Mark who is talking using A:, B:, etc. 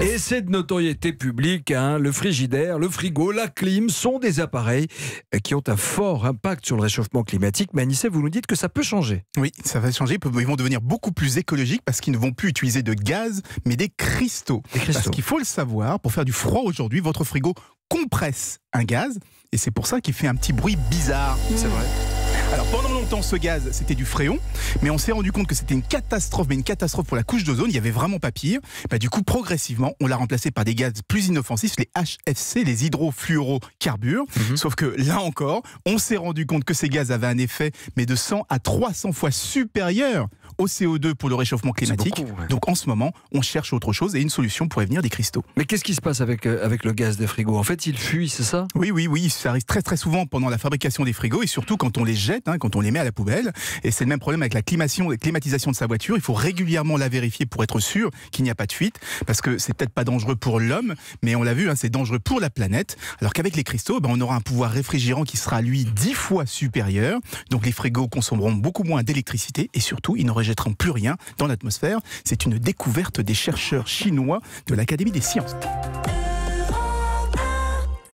A: Et c'est de notoriété publique, hein. Le frigidaire, le frigo, la clim sont des appareils qui ont un fort impact sur le réchauffement climatique. Mais Anissé, vous nous dites que ça peut changer.
B: Oui, ça va changer. Ils vont devenir beaucoup plus écologiques parce qu'ils ne vont plus utiliser de gaz, mais des cristaux. Parce qu'il faut le savoir, pour faire du froid aujourd'hui, votre frigo compresse un gaz et c'est pour ça qu'il fait un petit bruit bizarre.
A: C'est vrai.
B: Alors pendant longtemps ce gaz c'était du fréon, mais on s'est rendu compte que c'était une catastrophe pour la couche d'ozone, il n'y avait vraiment pas pire. Du coup progressivement on l'a remplacé par des gaz plus inoffensifs, les HFC, les hydrofluorocarbures. Sauf que là encore on s'est rendu compte que ces gaz avaient un effet mais de 100 à 300 fois supérieur au CO2 pour le réchauffement climatique.
A: Beaucoup, ouais.
B: Donc en ce moment on cherche autre chose et une solution pourrait venir des cristaux.
A: Mais qu'est-ce qui se passe avec le gaz des frigos? En fait il fuit, c'est ça?
B: Oui, ça arrive très souvent pendant la fabrication des frigos et surtout quand on les jette, quand on les met à la poubelle. Et c'est le même problème avec la climatisation de sa voiture. Il faut régulièrement la vérifier pour être sûr qu'il n'y a pas de fuite, parce que c'est peut-être pas dangereux pour l'homme, mais on l'a vu, c'est dangereux pour la planète. Alors qu'avec les cristaux, on aura un pouvoir réfrigérant qui sera lui 10 fois supérieur. Donc les frigos consommeront beaucoup moins d'électricité et surtout ils ne rejetteront plus rien dans l'atmosphère. C'est une découverte des chercheurs chinois de l'Académie des sciences.